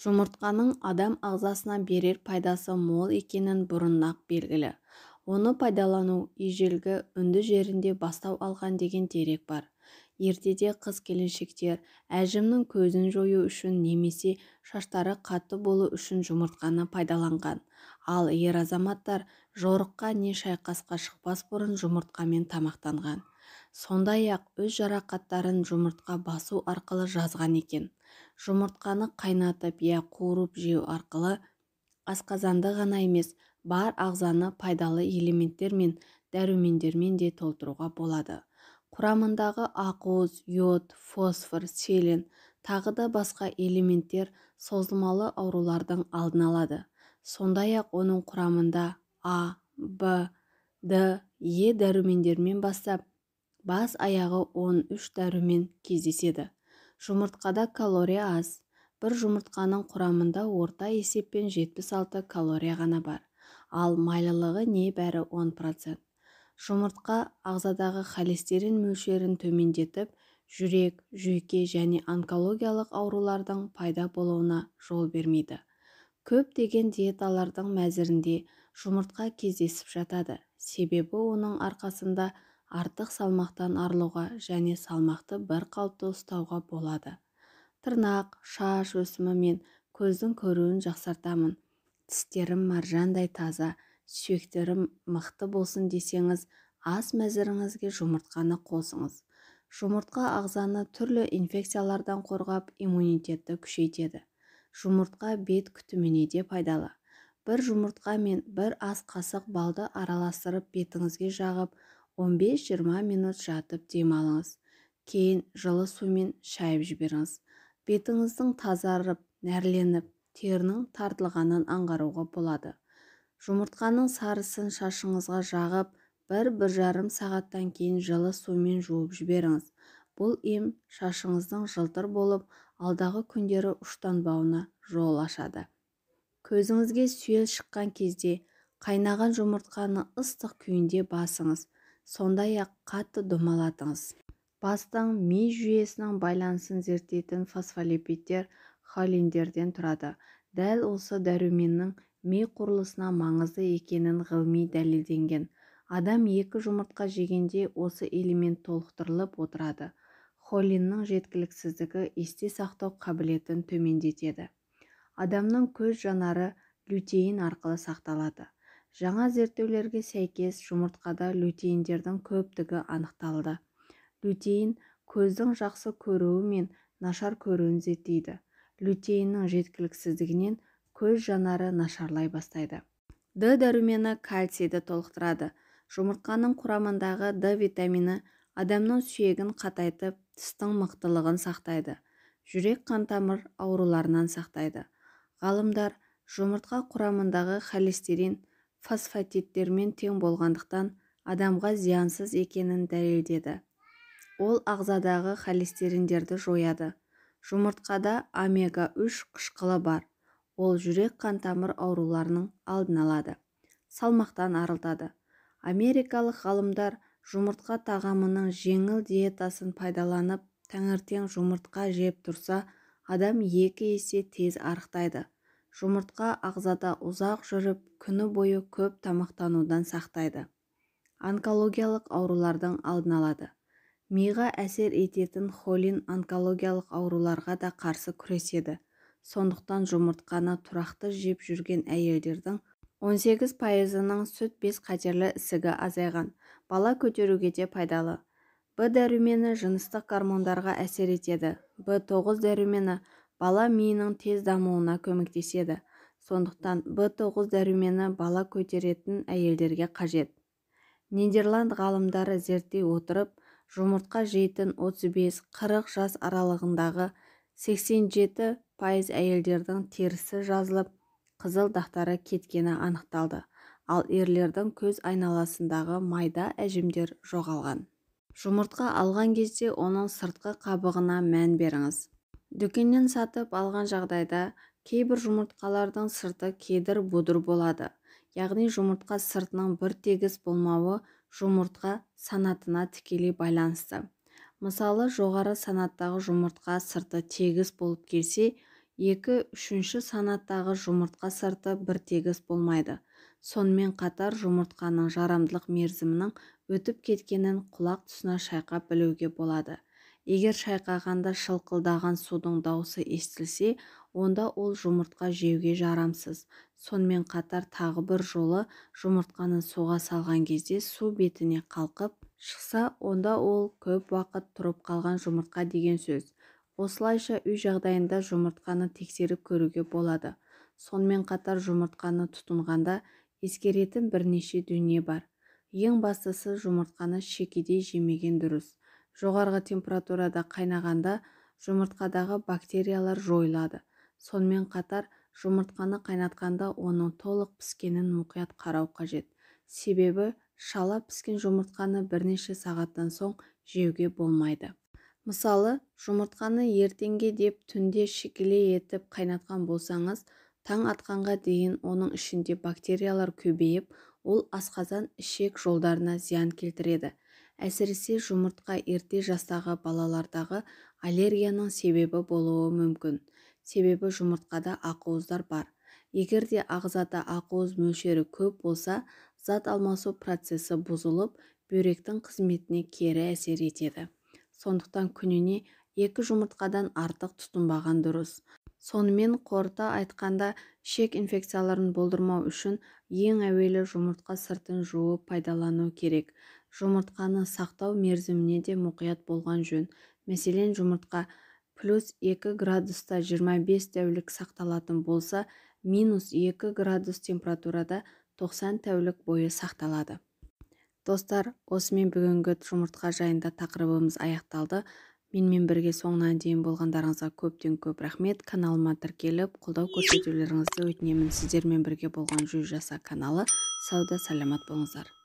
Жұмыртқаның адам ағзасына берер пайдасы мол екенін бұрыннақ белгілі. Оны пайдалану ежелгі үнді жерінде бастау алған деген дерек бар. Ертеде қыз-келіншектер әжімнің көзін жою үшін немесе шаштары қатты болу үшін жұмыртқаны пайдаланған. Ал ер азаматтар жорыққа не шайқасқа шықпас бұрын жұмыртқамен тамақтанған. Сондай-ақ өз жарақаттарын жұмыртқа басу арқылы жазған екен. Жұмыртқаны қайнатып қуырып жеу арқылы асқазанды ғана емес, бар ағзаны пайдалы элементтер мен дәрумендермен де толтыруға болады. Құрамындағы ақуыз, йод, фосфор, селен, тағы да басқа элементтер созылмалы аурулардың алдын алады. Сондай-ақ оның құрамында А, Б, Д, Е дәрумендермен бастап, бас-аяғы 13 дәрумен кездеседі. Жұмыртқада калория аз. Бір жұмыртқаның құрамында орта есеппен 76 калория ғана бар, ал майлылығы небәрі 10%. Жұмыртқа ағзадағы холестерин мөлшерін төмендетіп, жүрек, жүйке және онкологиялық аурулардың пайда болуына жол бермейді. Көптеген диеталардың мәзірінде жұмыртқа кездесіп жатады, себебі оның арқасында артық салмақтан арылуға және салмақты бір қалыпты ұстауға болады. Тырнақ, шаш өсімі мен көздің көруін жақсартамын. Тістерім маржандай таза, сүйектерім мықты болсын десеңіз, ас мәзіріңізге жұмыртқаны қосыңыз. Жұмыртқа ағзаны түрлі инфекциялардан қорғап, иммунитетті күшейтеді. Жұмыртқа бет күтіміне де пайдалы. Бір жұмыртқа мен бір ас қасық балды араластырып бетіңізге жағып, 15-20 минут жатып демалыңыз. Кейін жылы сумен шайып жіберіңіз. Бетіңіздің тазарып, нәрленіп, терінің тартылғанын аңғаруға болады. Жұмыртқаның сарысын шашыңызға жағып, 1-1,5 сағаттан кейін жылы сумен жуып жіберіңіз. Бұл ем шашыңыздың жылтыр болып, алдағы күндері ұштанбауына жол ашады. Көзіңізге сүйел шыққан кезде қайнаған жұмыртқаны ыстық күйінде басыңыз. Сондай-ақ қатты домалатыңыз. Бастың ми жүйесінің байланысын зерттейтін фосфолипидтер холиндерден тұрады. Дәл осы дәруменнің ми құрылысына маңызды екенін ғылыми дәлелденген. Адам 2 жұмыртқа жегенде осы элемент толықтырылып отырады. Холиннің жеткіліксіздігі есте сақтау қабілетін төмендетеді. Адамның көз жанары лютеин арқылы сақталады. Жаңа зерттеулерге сәйкес жұмыртқада лютеиндердің көптігі анықталды. Лютеин көздің жақсы көруі мен нашар көруін зерттейді. Лютеиннің жеткіліксіздігінен көз жанары нашарлай бастайды. Д дәрумені кальцийді толықтырады. Жұмыртқаның құрамындағы Д витамині адамның сүйегін қатайтып, тістің мықтылығын сақтайды. Жүрек қан-тамыр ауруларынан сақтайды. Ғалымдар жұмыртқа құрамындағы холестерин фосфатидтермен тең болғандықтан адамға зиянсыз екенін дәлелдеді. Ол ағзадағы холестериндерді жояды. Жұмыртқада омега-3 қышқылы бар. Ол жүрек қан-тамыр ауруларының алдын алады. Салмақтан арылтады. Америкалық ғалымдар жұмыртқа тағамының жеңіл диетасын пайдаланып, таңертең жұмыртқа жеп тұрса, адам 2 есе тез арықтайды. Жұмыртқа ағзада ұзақ жүріп, күні бойы көп тамақтанудан сақтайды. Онкологиялық аурулардың алдын алады. Миға әсер ететін холин онкологиялық ауруларға да қарсы күреседі. Сондықтан жұмыртқаны тұрақты жеп жүрген әйелдердің 18%-ның сүт без қатерлі ісігі азайған. Бала көтеруге де пайдалы. Б дәрумені жыныстық гормондарға әсер етеді. Б9 дәрумені бала миының тез дамуына көмектеседі. Сондықтан Б9 дәрумені бала көтеретін әйелдерге қажет. Нидерланд ғалымдары зерттей отырып, жұмыртқа жейтін 35-40 жас аралығындағы 87% әйелдердің терісі жазылып, қызыл дақтары кеткені анықталды, ал ерлердің көз айналасындағы майда әжімдер жоғалған. Жұмыртқа алған кезде оның сыртқы қабығына мән беріңіз. Дүкеннен сатып алған жағдайда кейбір жұмыртқалардың сырты кедір-будыр болады. Яғни жұмыртқа сыртының бір тегіс болмауы жұмыртқа санатына тікелей байланысты. Мысалы, жоғары санаттағы жұмыртқа сырты тегіс болып келсе, 2-3 санаттағы жұмыртқа сырты бір тегіс болмайды. Сонымен қатар жұмыртқаның жарамдылық мерзімінің өтіп кеткенін құлақ тұсына шайқап білуге болады. Егер шайқағанда шылқылдаған судың дауысы естілсе, онда ол жұмыртқа жеуге жарамсыз. Сонымен қатар тағы бір жолы жұмыртқаны суға салған кезде су бетіне қалқып шықса, онда ол көп уақыт тұрып қалған жұмыртқа деген сөз. Осылайша үй жағдайында жұмыртқаны тексеріп көруге болады. Сонымен қатар жұмыртқаны тұтынғанда ескеретін бірнеше дүние бар. Ең бастысы жұмыртқаны шекедей жемеген дұрыс. Жоғарғы температурада қайнағанда жұмыртқадағы бактериялар жойылады. Сонымен қатар жұмыртқаны қайнатқанда оның толық піскенін мұқият қарау қажет. Себебі шала піскен жұмыртқаны бірнеше сағаттан соң жеуге болмайды. Мысалы, жұмыртқаны ертеңге деп түнде шикілей етіп қайнатқан болсаңыз, таң атқанға дейін оның ішінде бактериялар көбейіп, ол асқазан ішек жолдарына зиян келтіреді. Әсіресе жұмыртқа ерте жастағы балалардағы аллергияның себебі болуы мүмкін. Себебі жұмыртқада ақуыздар бар. Егер де ағзада ақуыз мөлшері көп болса, зат алмасу процесі бұзылып, бүйректің қызметіне кері әсер етеді. Сондықтан күніне 2 жұмыртқадан артық тұтынбаған дұрыс. Сонымен қорыта айтқанда, ішек инфекцияларын болдырмау үшін ең әуелі жұмыртқа сыртын жуып пайдалану керек. Жұмыртқаны сақтау мерзіміне де мұқият болған жөн. Мәселен, жұмыртқа +2 градуста 25 тәулік сақталатын болса, -2 градус температурада 90 тәулік бойы сақталады. Достар, осымен бүгінгі жұмыртқа жайында тақырыбымыз аяқталды. Менімен бірге соңынан дейін болғандарыңызға көптен көп рахмет. Каналыма тіркеліп, қолдау көрсетулеріңізді өтінемін. Сіздермен бірге болған Жүз жаса каналы. Сауда саламат болыңыздар.